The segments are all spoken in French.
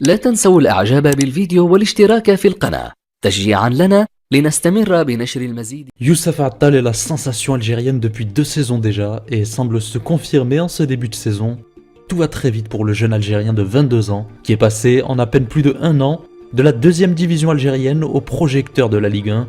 لا تنسوا الإعجاب بالفيديو والاشتراك في القناة تشجيعا لنا لنستمر بنشر المزيد. Youssef Attal est la sensation algérienne depuis 2 saisons déjà et semble se confirmer en ce début de saison. Tout va très vite pour le jeune Algérien de 22 ans qui est passé en à peine plus de 1 an de la 2e division algérienne au projecteur de la Ligue 1.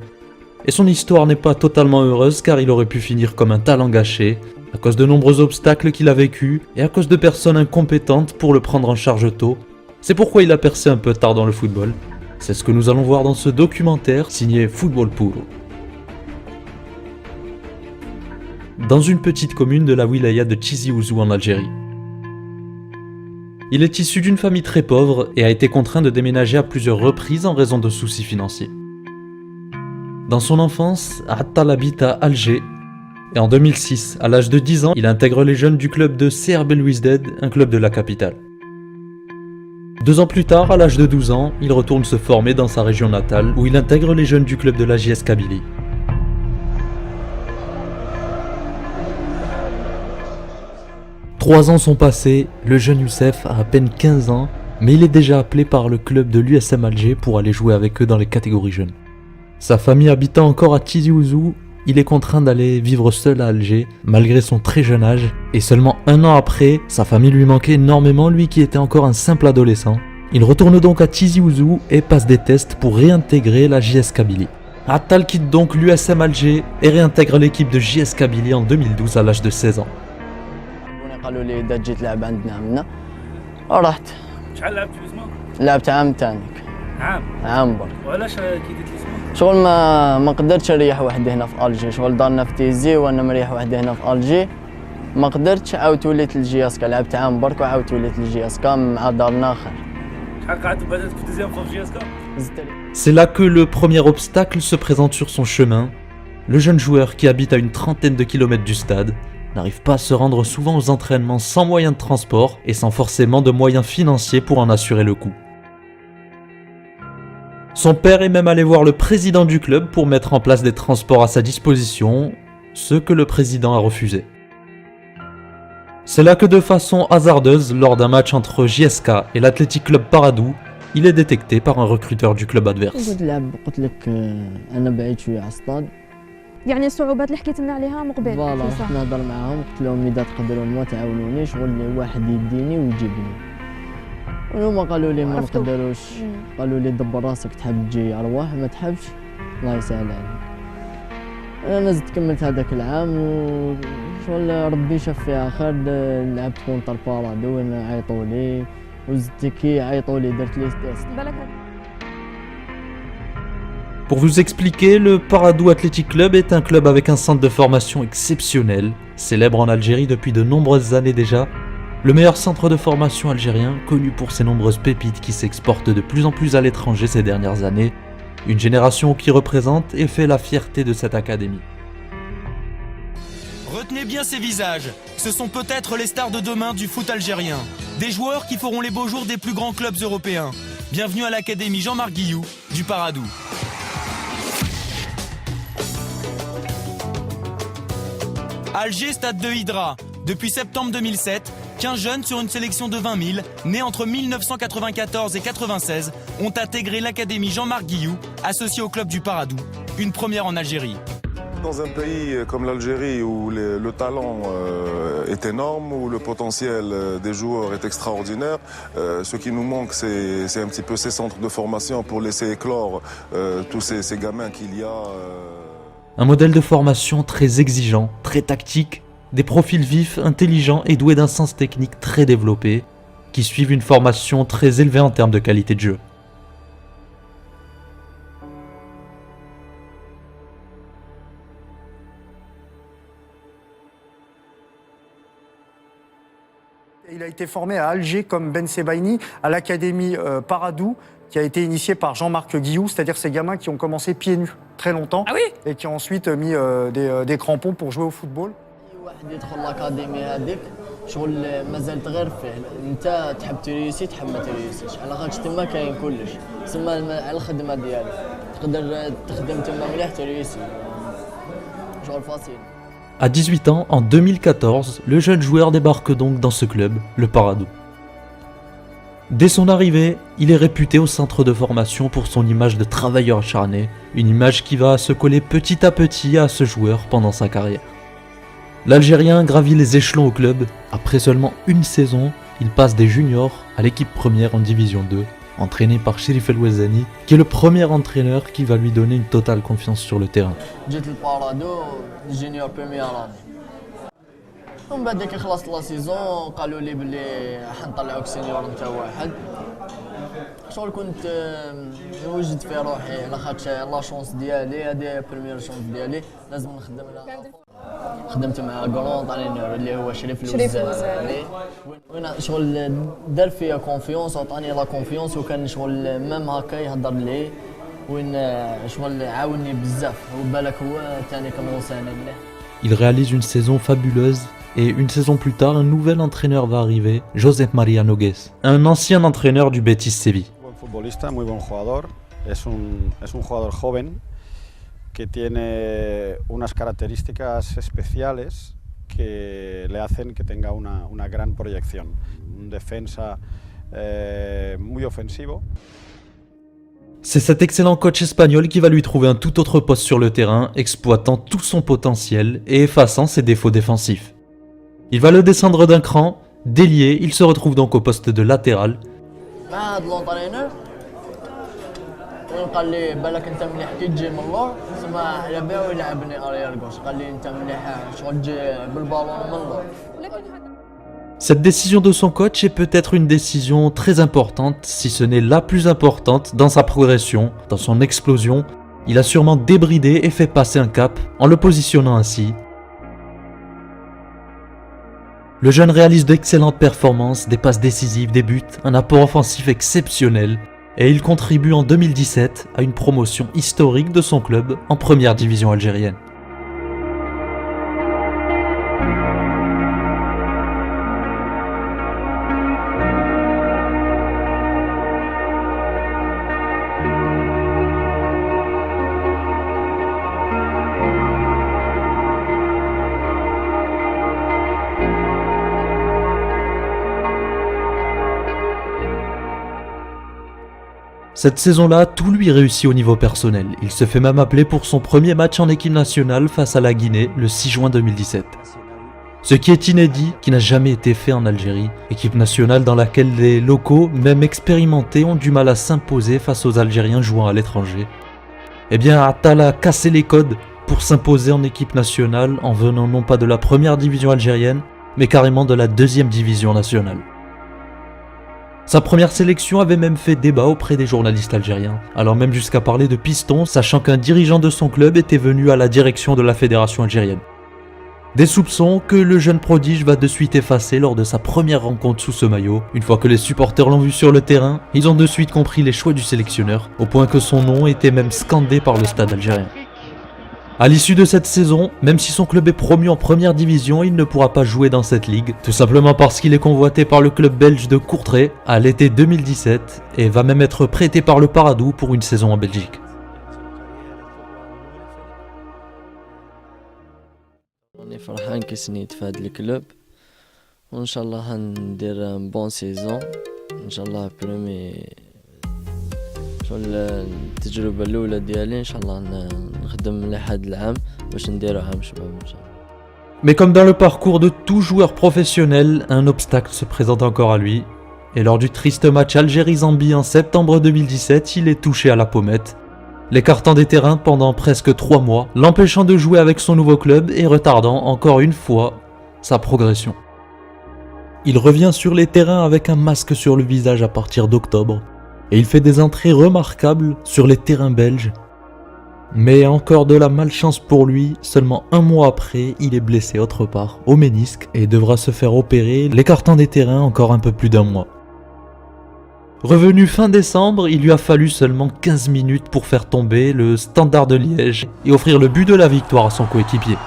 Et son histoire n'est pas totalement heureuse car il aurait pu finir comme un talent gâché à cause de nombreux obstacles qu'il a vécus et à cause de personnes incompétentes pour le prendre en charge tôt. C'est pourquoi il a percé un peu tard dans le football. C'est ce que nous allons voir dans ce documentaire signé Football Puro. Dans une petite commune de la wilaya de Tizi Ouzou en Algérie. Il est issu d'une famille très pauvre et a été contraint de déménager à plusieurs reprises en raison de soucis financiers. Dans son enfance, Attal habite à Alger et en 2006, à l'âge de 10 ans, il intègre les jeunes du club de CR Belouizdad, un club de la capitale. 2 ans plus tard, à l'âge de 12 ans, il retourne se former dans sa région natale où il intègre les jeunes du club de la JS Kabylie. Trois ans sont passés, le jeune Youssef a à peine 15 ans, mais il est déjà appelé par le club de l'USM Alger pour aller jouer avec eux dans les catégories jeunes. Sa famille habitant encore à Tizi Ouzou, il est contraint d'aller vivre seul à Alger, malgré son très jeune âge, et seulement 1 an après, sa famille lui manquait énormément, lui qui était encore un simple adolescent. Il retourne donc à Tizi Ouzou et passe des tests pour réintégrer la JS Kabylie. Attal quitte donc l'USM Alger et réintègre l'équipe de JS Kabylie en 2012 à l'âge de 16 ans. قالوا لي اذا جيت تلعب عندنا عمنا ورحت. شحال لعبت في اسمك؟ لعبت عام تانيك. عام برك. وعلاش كي درت لي اسمك؟ شغل ما قدرتش نريح وحدي هنا في الجي، شغل دارنا في تيزي وانا مريح وحدي هنا في الجي، ما قدرتش عاودت وليت للجياسكا، لعبت عام برك وعاودت وليت للجياسكا مع دارنا اخر. شحال قعدت بعد في دوزيام في جياسكا؟ C'est là que le premier obstacle se présente sur son chemin. Le jeune joueur qui habite à une trentaine de kilomètres du stade n'arrive pas à se rendre souvent aux entraînements sans moyens de transport et sans forcément de moyens financiers pour en assurer le coût. Son père est même allé voir le président du club pour mettre en place des transports à sa disposition, ce que le président a refusé. C'est là que de façon hasardeuse, lors d'un match entre JSK et l'Athletic Club Paradou, il est détecté par un recruteur du club adverse. يعني الصعوبات اللي حكيت لنا عليها من قبل. فوالا رحت نهضر معاهم قلت لهم اذا تقدروا ما تعاونوني شغل واحد يديني ويجيبني. وهما قالوا لي ما نقدروش، قالوا لي دبر راسك تحب تجي ارواح ما تحبش الله يسهل عليك. انا زدت كملت هذاك العام وشغل ربي شاف فيها خير، لعبت كونتر بارادو عيطوا لي وزدت كي عيطوا لي درت لي تيست. Pour vous expliquer, le Paradou Athletic Club est un club avec un centre de formation exceptionnel, célèbre en Algérie depuis de nombreuses années déjà, le meilleur centre de formation algérien, connu pour ses nombreuses pépites qui s'exportent de plus en plus à l'étranger ces dernières années, une génération qui représente et fait la fierté de cette académie. Retenez bien ces visages, ce sont peut-être les stars de demain du foot algérien, des joueurs qui feront les beaux jours des plus grands clubs européens. Bienvenue à l'académie Jean-Marc Guillou du Paradou. Alger, stade de Hydra. Depuis septembre 2007, 15 jeunes sur une sélection de 20 000, nés entre 1994 et 1996, ont intégré l'académie Jean-Marc Guillou, associée au club du Paradou. Une première en Algérie. Dans un pays comme l'Algérie où le talent est énorme, où le potentiel des joueurs est extraordinaire, ce qui nous manque c'est un petit peu ces centres de formation pour laisser éclore tous ces gamins qu'il y a. Un modèle de formation très exigeant, très tactique, des profils vifs, intelligents et doués d'un sens technique très développé, qui suivent une formation très élevée en termes de qualité de jeu. Il a été formé à Alger comme Ben Sebaini, à l'académie Paradou, qui a été initié par Jean-Marc Guillou, c'est-à-dire ces gamins qui ont commencé pieds nus très longtemps et qui ont ensuite mis des crampons pour jouer au football. À 18 ans, en 2014, le jeune joueur débarque donc dans ce club, le Paradou. Dès son arrivée, il est réputé au centre de formation pour son image de travailleur acharné, une image qui va se coller petit à petit à ce joueur pendant sa carrière. L'Algérien gravit les échelons au club. Après seulement une saison, il passe des juniors à l'équipe première en Division 2, entraîné par Chérif El Ouezani, qui est le premier entraîneur qui va lui donner une totale confiance sur le terrain. جيت للبارادو جونيور بروميير اني ومن بعد كي خلصت لا سيزون قالوا لي بلي حنطلعوك سينيور انت واحد شغل كنت نوجد في روحي على خاطر لا شونس ديالي هذه بروميير شونس ديالي لازم نخدم لها. خدمت مع كرون طاني اللي هو شريف الوزاني وين شغل دار فيا كونفيونس وعطاني لا كونفيونس وكان شغل ميم هكا يهضر لي وين شغل عاوني بزاف وبالك هو ثاني كموساني مليح. Il réalise une saison fabuleuse et une saison plus tard, un nouvel entraîneur va arriver, Josep Maria Nogués, un ancien entraîneur du Betis Séville. Buen futbolista, muy buen jugador, es un jugador joven que tiene unas características especiales que le hacen que tenga una gran proyección. Un defensa muy ofensivo. C'est cet excellent coach espagnol qui va lui trouver un tout autre poste sur le terrain, exploitant tout son potentiel et effaçant ses défauts défensifs. Il va le descendre d'un cran, délié, il se retrouve donc au poste de latéral. وين قال لي بالك انت مليح كي تجي من اللور تسمى على بالو يلعبني اريال غوش قال لي انت مليح شغل تجي بالبالون من اللور. Cette décision de son coach est peut-être une décision très importante, si ce n'est la plus importante dans sa progression, dans son explosion. Il a sûrement débridé et fait passer un cap en le positionnant ainsi. Le jeune réalise d'excellentes performances, des passes décisives, des buts, un apport offensif exceptionnel. Et il contribue en 2017 à une promotion historique de son club en première division algérienne. Cette saison-là, tout lui réussit au niveau personnel. Il se fait même appeler pour son premier match en équipe nationale face à la Guinée le 6 juin 2017. Ce qui est inédit, qui n'a jamais été fait en Algérie. Équipe nationale dans laquelle les locaux, même expérimentés, ont du mal à s'imposer face aux Algériens jouant à l'étranger. Eh bien, Attal a cassé les codes pour s'imposer en équipe nationale en venant non pas de la première division algérienne, mais carrément de la deuxième division nationale. Sa première sélection avait même fait débat auprès des journalistes algériens, allant même jusqu'à parler de piston, sachant qu'un dirigeant de son club était venu à la direction de la fédération algérienne. Des soupçons que le jeune prodige va de suite effacer lors de sa première rencontre sous ce maillot. Une fois que les supporters l'ont vu sur le terrain, ils ont de suite compris les choix du sélectionneur, au point que son nom était même scandé par le stade algérien. À l'issue de cette saison, même si son club est promu en première division, il ne pourra pas jouer dans cette ligue, tout simplement parce qu'il est convoité par le club belge de Courtrai à l'été 2017 et va même être prêté par le Paradou pour une saison en Belgique. راني فرحان كي سنيت في هذا الكلوب وان شاء الله هندير بون سيزون ان شاء الله بريمي شغل التجربة الأولى ديالي إن شاء الله نخدم لحد العام باش نديرو عام شباب إن شاء الله. Mais comme dans le parcours de tout joueur professionnel, un obstacle se présente encore à lui. Et lors du triste match Algérie-Zambie en septembre 2017, il est touché à la pommette, l'écartant des terrains pendant presque 3 mois, l'empêchant de jouer avec son nouveau club et retardant encore une fois sa progression. Il revient sur les terrains avec un masque sur le visage à partir d'octobre. Et il fait des entrées remarquables sur les terrains belges. Mais encore de la malchance pour lui, seulement 1 mois après, il est blessé autre part, au ménisque, et devra se faire opérer, l'écartant des terrains encore un peu plus d'1 mois. Revenu fin décembre, il lui a fallu seulement 15 minutes pour faire tomber le Standard de Liège et offrir le but de la victoire à son coéquipier.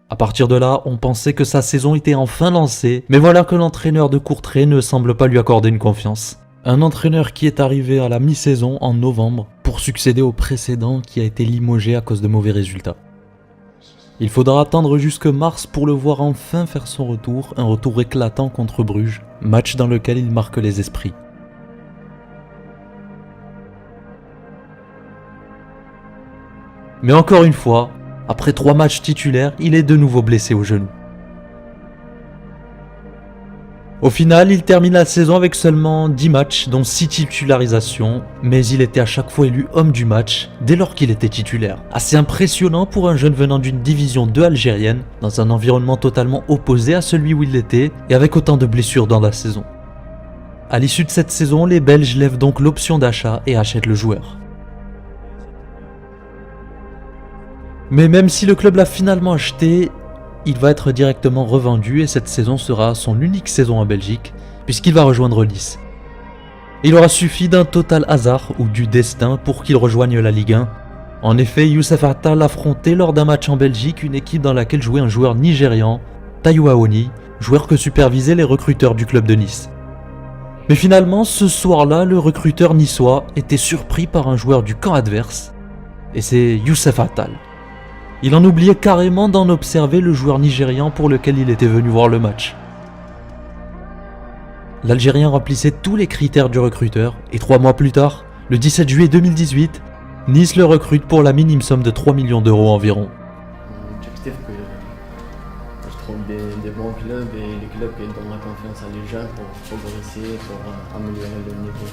À partir de là, on pensait que sa saison était enfin lancée, mais voilà que l'entraîneur de Courtrai ne semble pas lui accorder une confiance. Un entraîneur qui est arrivé à la mi-saison en novembre pour succéder au précédent qui a été limogé à cause de mauvais résultats. Il faudra attendre jusque mars pour le voir enfin faire son retour, un retour éclatant contre Bruges, match dans lequel il marque les esprits. Mais encore une fois, après 3 matchs titulaires, il est de nouveau blessé au genou. Au final, il termine la saison avec seulement 10 matchs, dont 6 titularisations, mais il était à chaque fois élu homme du match dès lors qu'il était titulaire. Assez impressionnant pour un jeune venant d'une division 2 algérienne, dans un environnement totalement opposé à celui où il était, et avec autant de blessures dans la saison. À l'issue de cette saison, les Belges lèvent donc l'option d'achat et achètent le joueur. Mais même si le club l'a finalement acheté, il va être directement revendu et cette saison sera son unique saison en Belgique, puisqu'il va rejoindre Nice. Il aura suffi d'un total hasard ou du destin pour qu'il rejoigne la Ligue 1. En effet, Youssef Attal affrontait lors d'un match en Belgique une équipe dans laquelle jouait un joueur nigérian, Taiwo Awoni, joueur que supervisaient les recruteurs du club de Nice. Mais finalement, ce soir-là, le recruteur niçois était surpris par un joueur du camp adverse, et c'est Youssef Attal. Il en oubliait carrément d'en observer le joueur nigérian pour lequel il était venu voir le match. L'Algérien remplissait tous les critères du recruteur et 3 mois plus tard, le 17 juillet 2018, Nice le recrute pour la minime somme de 3 millions d'euros environ. L'objectif que je trouve des bons clubs et les clubs qui donnent la confiance à les jeunes pour progresser, pour améliorer le niveau.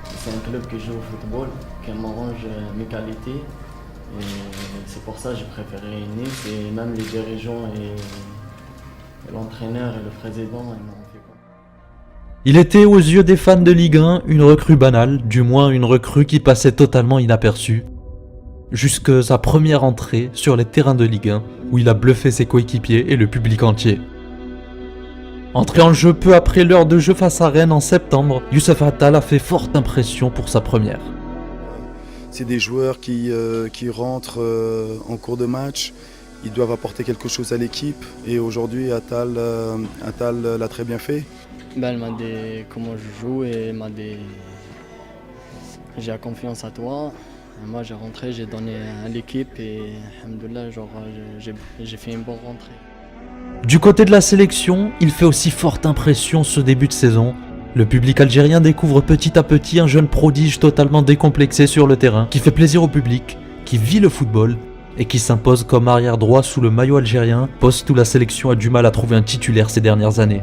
C'est un club qui joue au football, qui m'arrange mes qualités. Et c'est pour ça que j'ai préféré Nice et même les dirigeants et l'entraîneur et le président ils m'ont fait quoi. Il était aux yeux des fans de Ligue 1 une recrue banale, du moins une recrue qui passait totalement inaperçue. Jusque sa première entrée sur les terrains de Ligue 1 où il a bluffé ses coéquipiers et le public entier. Entré en jeu peu après l'heure de jeu face à Rennes en septembre, Youssef Attal a fait forte impression pour sa première. C'est des joueurs qui rentrent en cours de match, ils doivent apporter quelque chose à l'équipe et aujourd'hui Attal l'a très bien fait. Elle m'a dit comment je joue et elle m'a dit j'ai confiance à toi. Et moi j'ai rentré, j'ai donné à l'équipe et alhamdoulilah, j'ai fait une bonne rentrée. Du côté de la sélection, il fait aussi forte impression ce début de saison. Le public algérien découvre petit à petit un jeune prodige totalement décomplexé sur le terrain, qui fait plaisir au public, qui vit le football et qui s'impose comme arrière droit sous le maillot algérien, poste où la sélection a du mal à trouver un titulaire ces dernières années.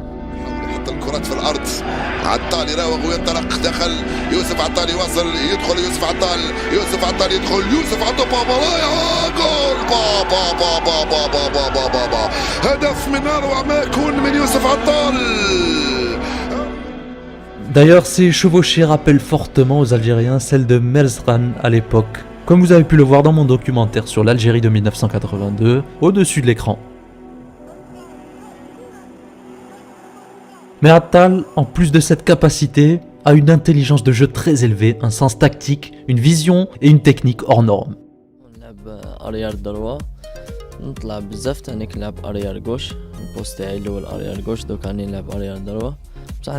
D'ailleurs, ces chevauchées rappellent fortement aux Algériens celles de Merzran à l'époque, comme vous avez pu le voir dans mon documentaire sur l'Algérie de 1982, au-dessus de l'écran. Mais Attal, en plus de cette capacité, a une intelligence de jeu très élevée, un sens tactique, une vision et une technique hors norme. Arrière droit, نطلع بزاف تاني نلعب arrière gauche, البوست تاعي الاول arrière gauche دوك راني نلعب arrière droit. C'est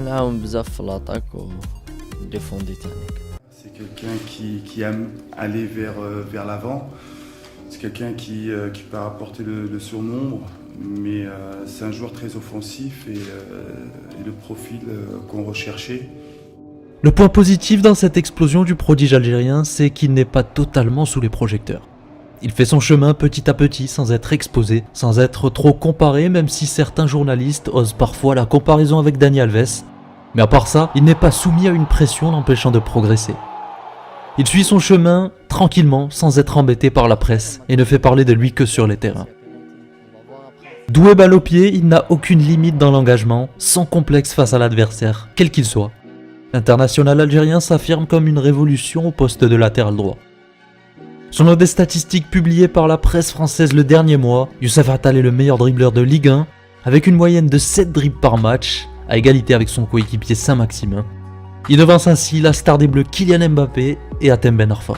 quelqu'un qui aime aller vers l'avant, c'est quelqu'un qui peut apporter le surnombre, mais c'est un joueur très offensif et le profil qu'on recherchait. Le point positif dans cette explosion du prodige algérien, c'est qu'il n'est pas totalement sous les projecteurs. Il fait son chemin petit à petit sans être exposé, sans être trop comparé, même si certains journalistes osent parfois la comparaison avec Dani Alves. Mais à part ça, il n'est pas soumis à une pression l'empêchant de progresser. Il suit son chemin tranquillement, sans être embêté par la presse, et ne fait parler de lui que sur les terrains. Doué balle au pied, il n'a aucune limite dans l'engagement, sans complexe face à l'adversaire, quel qu'il soit. L'international algérien s'affirme comme une révolution au poste de latéral droit. Selon des statistiques publiées par la presse française le dernier mois, Youssef Attal est le meilleur dribbleur de Ligue 1, avec une moyenne de 7 dribbles par match, à égalité avec son coéquipier Saint-Maximin. Il devance ainsi la star des Bleus Kylian Mbappé et Hatem Ben Arfa.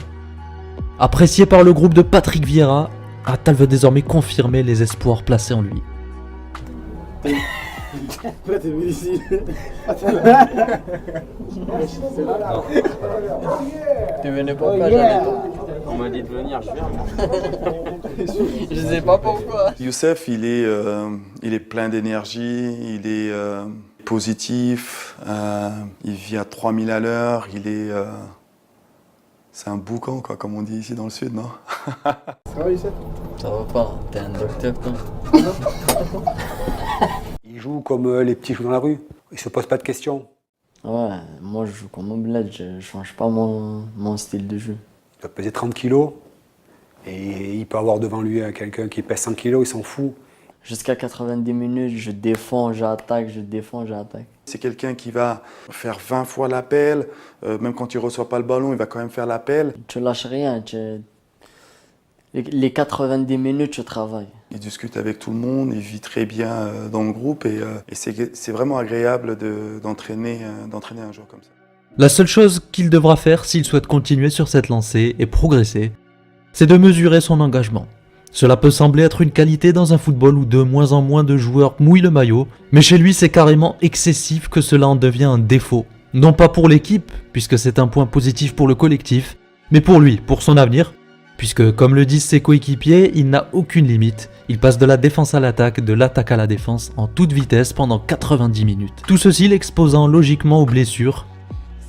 Apprécié par le groupe de Patrick Vieira, Attal veut désormais confirmer les espoirs placés en lui. Pourquoi t'es venu ici? Tu venais pourquoi? J'allais pas. On m'a dit de venir, je viens. Je sais pas pourquoi. Youssef, il est plein d'énergie, il est positif, il vit à 3000 à l'heure, c'est un boucan, quoi, comme on dit ici dans le sud, non? Ça va, Youssef? Ça va pas, t'es un docteur, toi. Il joue comme les petits jouent dans la rue, il se pose pas de questions. Ouais, moi je joue comme un bled, je change pas mon style de jeu. Il doit peser 30 kilos et il peut avoir devant lui quelqu'un qui pèse 100 kilos, il s'en fout. Jusqu'à 90 minutes, je défends, j'attaque, je défends, j'attaque. C'est quelqu'un qui va faire 20 fois l'appel, même quand il ne reçoit pas le ballon, il va quand même faire l'appel. Tu lâches rien, les 90 minutes, tu travailles. Il discute avec tout le monde, il vit très bien dans le groupe et c'est vraiment agréable d'entraîner un joueur comme ça. La seule chose qu'il devra faire s'il souhaite continuer sur cette lancée et progresser, c'est de mesurer son engagement. Cela peut sembler être une qualité dans un football où de moins en moins de joueurs mouillent le maillot, mais chez lui c'est carrément excessif que cela en devient un défaut. Non pas pour l'équipe, puisque c'est un point positif pour le collectif, mais pour lui, pour son avenir, puisque comme le disent ses coéquipiers, il n'a aucune limite. Il passe de la défense à l'attaque, de l'attaque à la défense en toute vitesse pendant 90 minutes. Tout ceci l'exposant logiquement aux blessures,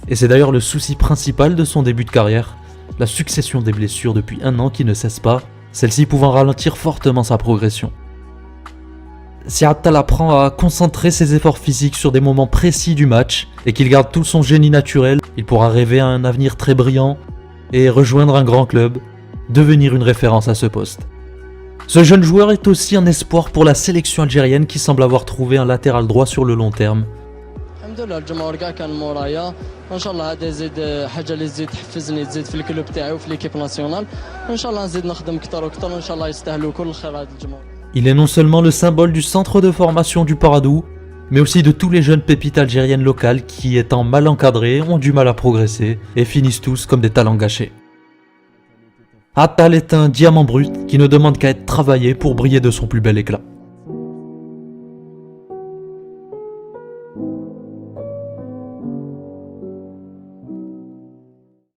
et c'est d'ailleurs le souci principal de son début de carrière, la succession des blessures depuis un an qui ne cesse pas, celle-ci pouvant ralentir fortement sa progression. Si Attal apprend à concentrer ses efforts physiques sur des moments précis du match et qu'il garde tout son génie naturel, il pourra rêver à un avenir très brillant et rejoindre un grand club, devenir une référence à ce poste. Ce jeune joueur est aussi un espoir pour la sélection algérienne qui semble avoir trouvé un latéral droit sur le long terme. الحمد لله الجمهور كاع كان مورايا وان شاء الله هذا يزيد حاجه اللي تزيد تحفزني تزيد في الكلوب تاعي وفي ليكيب ناسيونال وان شاء الله نزيد نخدم اكثر واكثر وان شاء الله يستاهلوا كل الخير هذا الجمهور. Il est non seulement le symbole du centre de formation du Paradou, mais aussi de tous les jeunes pépites algériennes locales qui, étant mal encadrés, ont du mal à progresser et finissent tous comme des talents gâchés. Attal est un diamant brut qui ne demande qu'à être travaillé pour briller de son plus bel éclat.